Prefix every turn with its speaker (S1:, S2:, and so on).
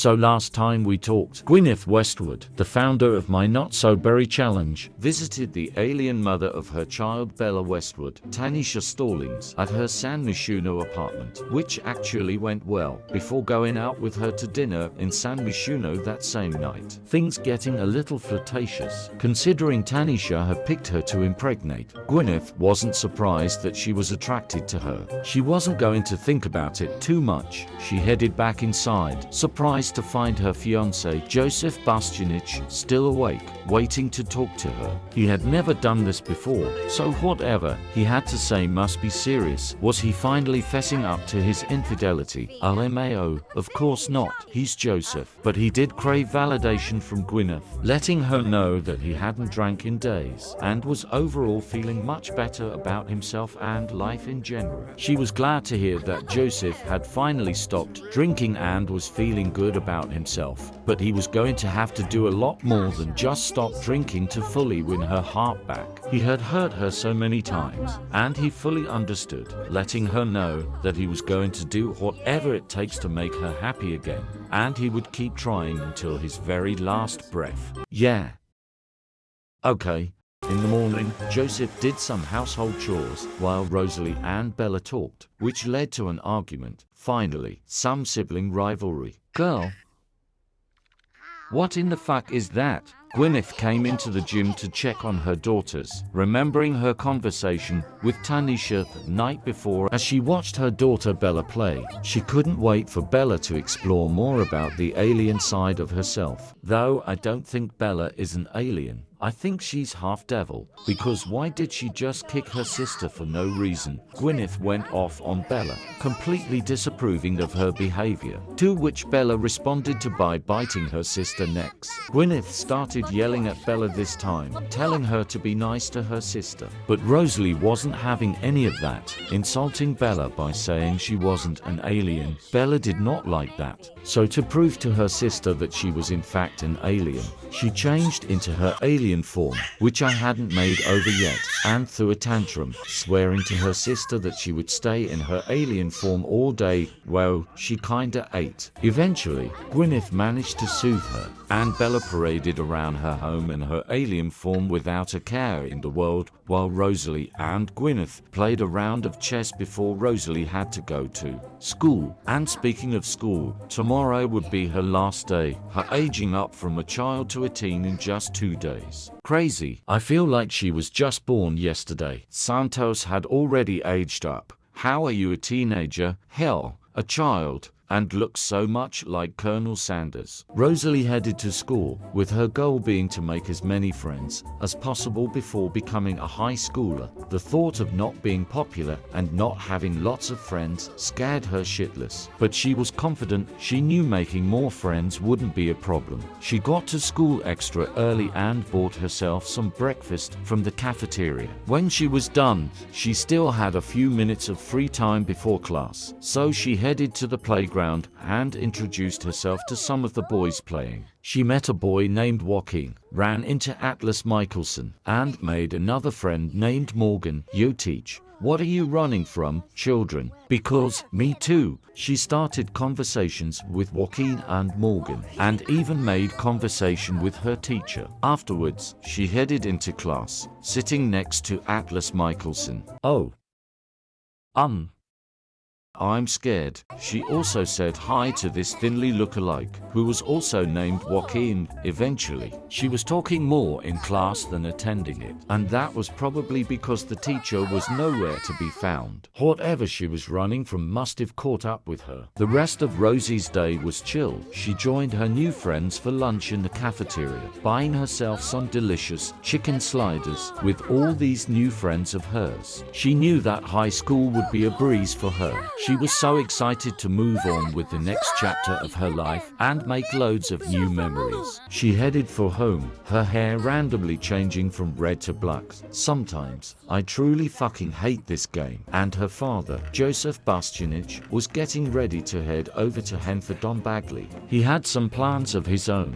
S1: So last time we talked, Gwyneth Westwood, the founder of My Not So Berry Challenge, visited the alien mother of her child Bella Westwood, Tanisha Stallings, at her San Myshuno apartment, which actually went well, before going out with her to dinner in San Myshuno that same night. Things getting a little flirtatious, considering Tanisha had picked her to impregnate. Gwyneth wasn't surprised that she was attracted to her. She wasn't going to think about it too much. She headed back inside, surprised to find her fiancé, Joseph Bastianich, still awake, waiting to talk to her. He had never done this before, so whatever he had to say must be serious. Was he finally fessing up to his infidelity? LMAO, of course not. He's Joseph. But he did crave validation from Gwyneth, letting her know that he hadn't drank in days, and was overall feeling much better about himself and life in general. She was glad to hear that Joseph had finally stopped drinking and was feeling good about himself, but he was going to have to do a lot more than just stop drinking to fully win her heart back. He had hurt her so many times, and he fully understood, letting her know that he was going to do whatever it takes to make her happy again, and he would keep trying until his very last breath. Yeah. Okay. In the morning, Joseph did some household chores while Rosalie and Bella talked, which led to an argument. Finally, some sibling rivalry. Girl, what in the fuck is that? Gwyneth came into the gym to check on her daughters, remembering her conversation with Tanisha the night before as she watched her daughter Bella play. She couldn't wait for Bella to explore more about the alien side of herself. Though I don't think Bella is an alien. I think she's half devil, because why did she just kick her sister for no reason? Gwyneth went off on Bella, completely disapproving of her behavior, to which Bella responded by biting her sister next. Gwyneth started yelling at Bella this time, telling her to be nice to her sister. But Rosalie wasn't having any of that, insulting Bella by saying she wasn't an alien. Bella did not like that, so to prove to her sister that she was in fact an alien, she changed into her alien form, which I hadn't made over yet, and threw a tantrum, swearing to her sister that she would stay in her alien form all day. Well, she kinda ate. Eventually, Gwyneth managed to soothe her, and Bella paraded around her home in her alien form without a care in the world, while Rosalie and Gwyneth played a round of chess before Rosalie had to go to school. And speaking of school, tomorrow would be her last day, her aging up from a child to a teen in just 2 days. Crazy. I feel like she was just born yesterday. Santos had already aged up. How are you a teenager? Hell, a child. And looks so much like Colonel Sanders. Rosalie headed to school, with her goal being to make as many friends as possible before becoming a high schooler. The thought of not being popular and not having lots of friends scared her shitless, but she was confident she knew making more friends wouldn't be a problem. She got to school extra early and bought herself some breakfast from the cafeteria. When she was done, she still had a few minutes of free time before class, so she headed to the playground and introduced herself to some of the boys playing. She met a boy named Joaquin, ran into Atlas Michelson, and made another friend named Morgan. Yo teach, what are you running from, children? Because, me too. She started conversations with Joaquin and Morgan, and even made conversation with her teacher. Afterwards, she headed into class, sitting next to Atlas Michelson. Oh. I'm scared. She also said hi to this thinly look-alike, who was also named Joaquin. Eventually, she was talking more in class than attending it, and that was probably because the teacher was nowhere to be found. Whatever she was running from must have caught up with her. The rest of Rosie's day was chill. She joined her new friends for lunch in the cafeteria, buying herself some delicious chicken sliders with all these new friends of hers. She knew that high school would be a breeze for her. She was so excited to move on with the next chapter of her life and make loads of new memories. She headed for home, her hair randomly changing from red to black. Sometimes, I truly fucking hate this game. And her father, Joseph Bastianich, was getting ready to head over to Henford on Bagley. He had some plans of his own.